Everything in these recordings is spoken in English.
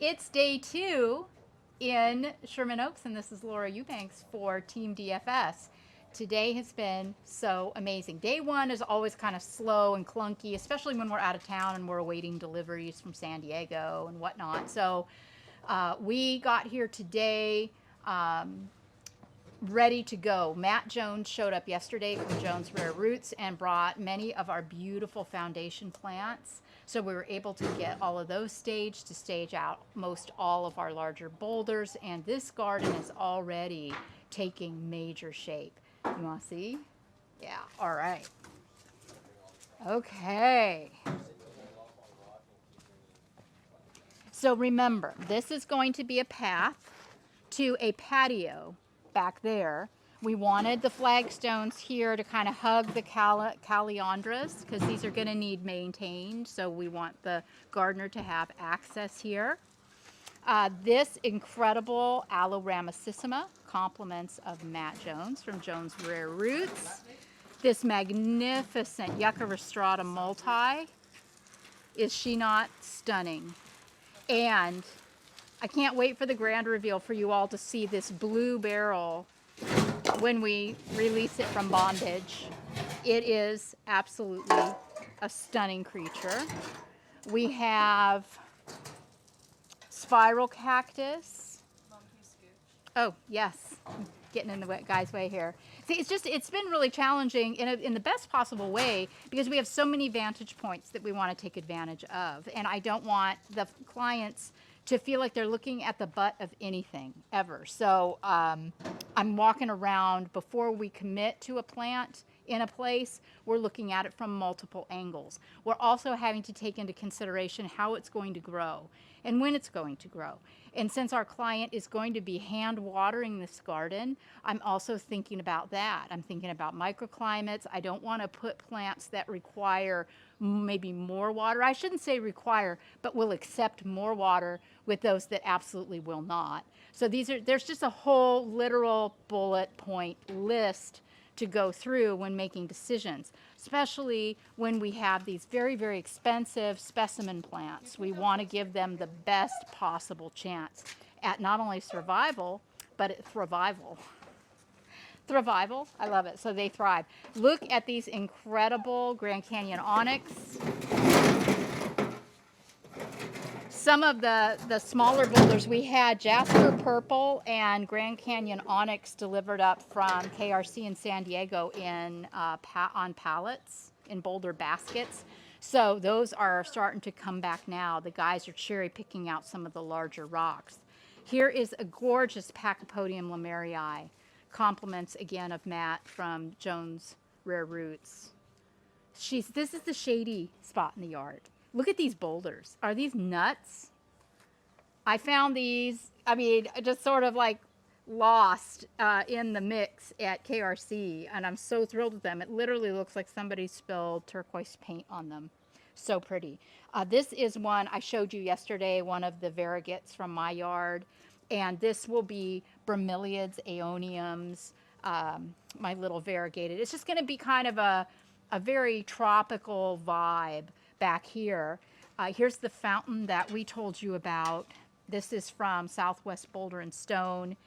It's day 2 in Sherman Oaks, and this is Laura Eubanks for Team DFS. Today has been so amazing. Day 1 is always kind of slow and clunky, especially when we're out of town and we're awaiting deliveries from San Diego and whatnot. So we got here today ready to go. Matt Jones showed up yesterday from Jones Rare Roots and brought many of our beautiful foundation plants. So we were able to get all of those staged to stage out most all of our larger boulders. And this garden is already taking major shape. You want to see? Yeah, all right. Okay. So remember, this is going to be a path to a patio back there. We wanted the flagstones here to kind of hug the calliandras because these are going to need maintained. So we want the gardener to have access here. This incredible aloe ramosissima, compliments of Matt Jones from Jones Rare Roots. This magnificent Yucca rostrata multi. Is she not stunning? And I can't wait for the grand reveal for you all to see this blue barrel when we release it from bondage. It is absolutely a stunning creature. We have spiral cactus. Oh, yes. Getting in the guy's way here. See, it's been really challenging in the best possible way because we have so many vantage points that we want to take advantage of. And I don't want the clients to feel like they're looking at the butt of anything ever. So I'm walking around before we commit to a plant in a place. We're looking at it from multiple angles. We're also having to take into consideration how it's going to grow and when it's going to grow. And since our client is going to be hand watering this garden, I'm also thinking about that. I'm thinking about microclimates. I don't want to put plants that require maybe more water. I shouldn't say require, but will accept more water with those that absolutely will not. So there's just a whole literal bullet point list to go through when making decisions, especially when we have these very, very expensive specimen plants. We want to give them the best possible chance at not only survival, but at thrival. Thrival, I love it. So they thrive. Look at these incredible Grand Canyon onyx. Some of the smaller boulders, we had Jasper Purple and Grand Canyon Onyx delivered up from KRC in San Diego on pallets in Boulder baskets. So those are starting to come back now. The guys are cherry picking out some of the larger rocks. Here is a gorgeous Pachypodium lemerii. Compliments again of Matt from Jones Rare Roots. This is the shady spot in the yard. Look at these boulders. Are these nuts? I found these, just sort of like lost in the mix at KRC, and I'm so thrilled with them. It literally looks like somebody spilled turquoise paint on them. So pretty. This is one I showed you yesterday, one of the variegates from my yard, and this will be bromeliads, aeoniums, my little variegated. It's just going to be kind of a very tropical vibe back here. Here's the fountain that we told you about. This is from Southwest Boulder and Stone,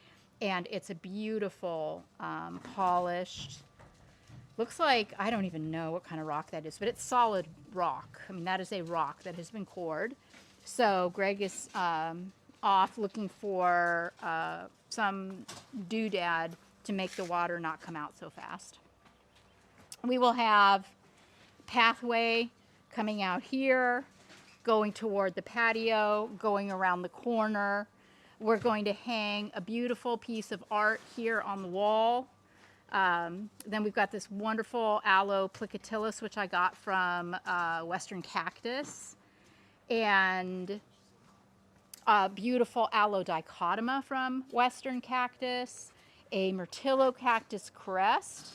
and it's a beautiful polished, looks like, I don't even know what kind of rock that is, but it's solid rock. That is a rock that has been cored. So Greg is off looking for some doodad to make the water not come out so fast. We will have pathway coming out here, going toward the patio, going around the corner. We're going to hang a beautiful piece of art here on the wall. Then we've got this wonderful aloe plicatillus, which I got from Western Cactus, and a beautiful aloe dichotoma from Western Cactus, a Myrtillo cactus crest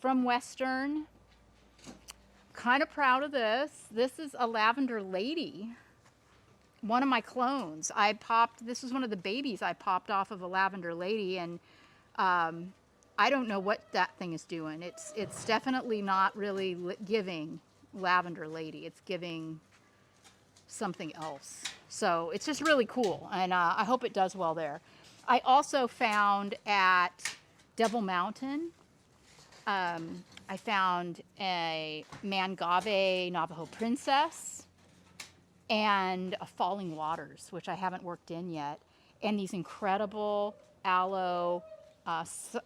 from Western. Kind of proud of this. This is a lavender lady, one of my clones. This was one of the babies I popped off of a lavender lady, and I don't know what that thing is doing. It's definitely not really giving lavender lady. It's giving something else. So it's just really cool, and I hope it does well there. I also found at Devil Mountain, I found a Mangave Navajo Princess and a Falling Waters, which I haven't worked in yet, and these incredible aloe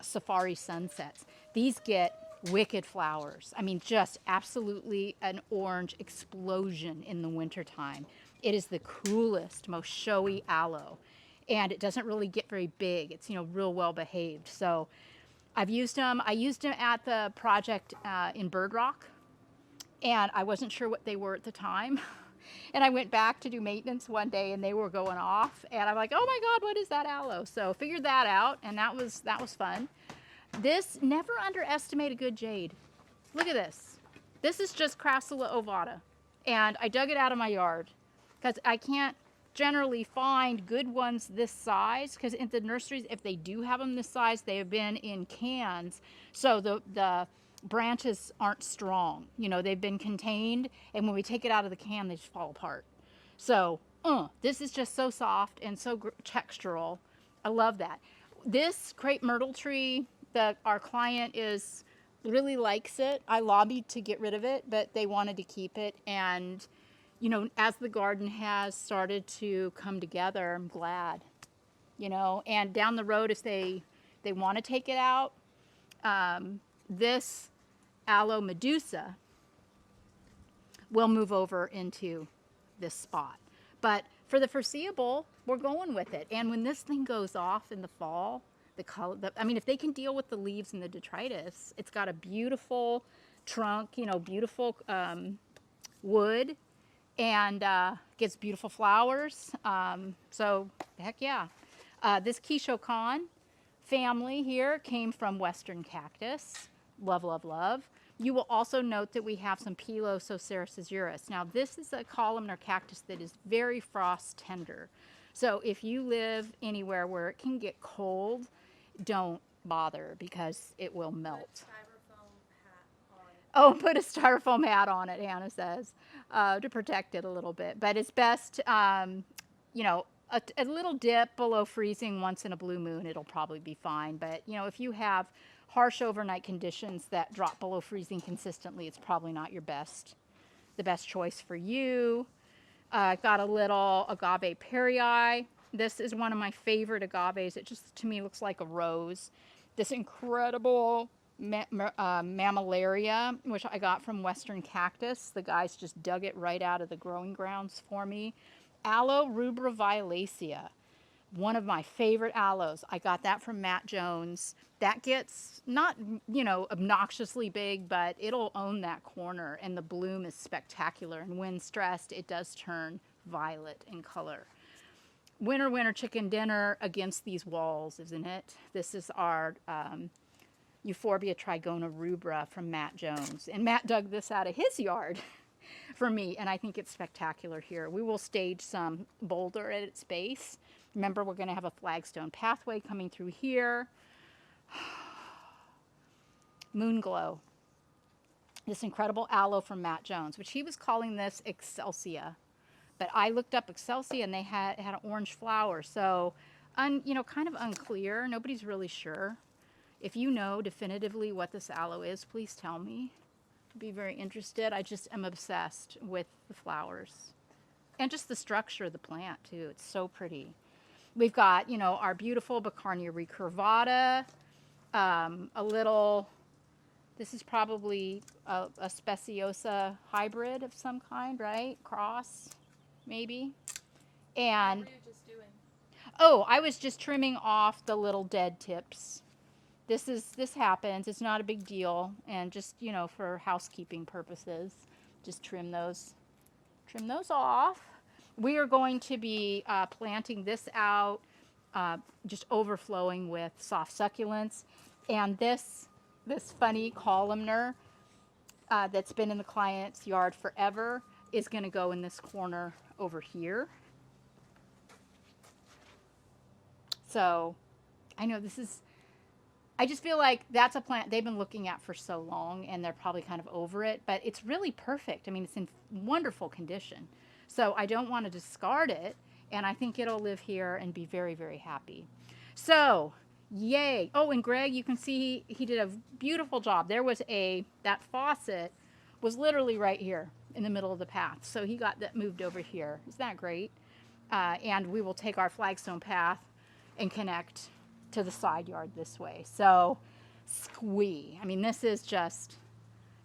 safari sunsets. These get wicked flowers. I mean, just absolutely an orange explosion in the wintertime. It is the coolest, most showy aloe, and it doesn't really get very big. It's, you know, real well behaved. So I've used them. I used them at the project in Bird Rock, and I wasn't sure what they were at the time. And I went back to do maintenance one day, and they were going off, and I'm like, oh my God, what is that aloe? So figured that out, and that was fun. This, never underestimate a good jade. Look at this. This is just Crassula ovata, and I dug it out of my yard because I can't generally find good ones this size, because in the nurseries, if they do have them this size, they have been in cans, so the branches aren't strong. You know, they've been contained, and when we take it out of the can, they just fall apart. So this is just so soft and so textural. I love that. This crepe myrtle tree, that our client really likes it. I lobbied to get rid of it, but they wanted to keep it. And, you know, as the garden has started to come together, I'm glad, you know. And down the road, if they want to take it out, this aloe medusa will move over into this spot. But for the foreseeable, we're going with it. And when this thing goes off in the fall, the color, I mean, if they can deal with the leaves and the detritus, it's got a beautiful trunk, you know, beautiful wood, and gets beautiful flowers. So heck yeah. This Kishokan family here came from Western Cactus. Love, love, love. You will also note that we have some Pilosoceras azuris. Now, this is a columnar cactus that is very frost tender. So if you live anywhere where it can get cold, don't bother, because it will melt. Oh, put a styrofoam hat on it, Hannah says, to protect it a little bit. But it's best, you know, a little dip below freezing once in a blue moon, it'll probably be fine. But, you know, if you have harsh overnight conditions that drop below freezing consistently, it's probably not the best choice for you. Got a little agave perii. This is one of my favorite agaves. It just, to me, looks like a rose. This incredible mammillaria, which I got from Western Cactus. The guys just dug it right out of the growing grounds for me. Aloe rubra violacea, one of my favorite aloes. I got that from Matt Jones. That gets not, you know, obnoxiously big, but it'll own that corner, and the bloom is spectacular. And when stressed, it does turn violet in color. Winter, winter chicken dinner against these walls, isn't it? This is our Euphorbia trigona rubra from Matt Jones. And Matt dug this out of his yard for me, and I think it's spectacular here. We will stage some Boulder at its base. Remember, we're going to have a flagstone pathway coming through here. Moonglow. This incredible aloe from Matt Jones, which he was calling this Excelsia. But I looked up Excelsia, and they had an orange flower. So, you know, kind of unclear. Nobody's really sure. If you know definitively what this aloe is, please tell me. I'd be very interested. I just am obsessed with the flowers. And just the structure of the plant, too. It's so pretty. We've got, you know, our beautiful Bicarnia recurvata. A little, this is probably a speciosa hybrid of some kind, right? Cross, maybe. And what were you just doing? Oh, I was just trimming off the little dead tips. This happens. It's not a big deal, and just, you know, for housekeeping purposes, just trim those off. We are going to be planting this out, just overflowing with soft succulents, and this funny columnar that's been in the client's yard forever is going to go in this corner over here. So I know I just feel like that's a plant they've been looking at for so long, and they're probably kind of over it, but it's really perfect. I mean, it's in wonderful condition. So I don't want to discard it, and I think it'll live here and be very, very happy. So, yay. Oh, and Greg, you can see he did a beautiful job. There was that faucet was literally right here in the middle of the path. So he got that moved over here. Isn't that great? And we will take our flagstone path and connect to the side yard this way. So, squee. I mean, this is just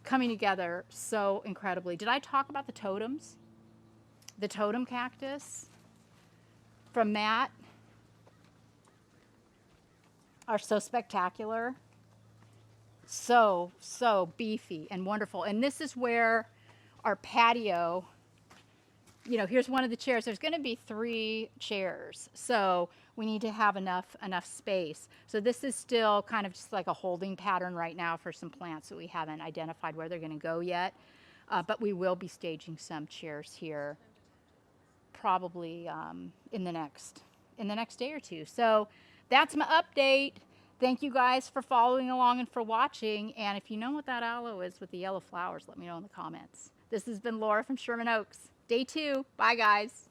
coming together so incredibly. Did I talk about the totems? The totem cactus from Matt are so spectacular. So beefy and wonderful. And this is where our patio, you know, here's one of the chairs. There's going to be 3 chairs. So we need to have enough space. So this is still kind of just like a holding pattern right now for some plants that we haven't identified where they're going to go yet. But we will be staging some chairs here probably in the next day or two. So that's my update. Thank you guys for following along and for watching. And if you know what that aloe is with the yellow flowers, let me know in the comments. This has been Laura from Sherman Oaks. Day 2. Bye, guys.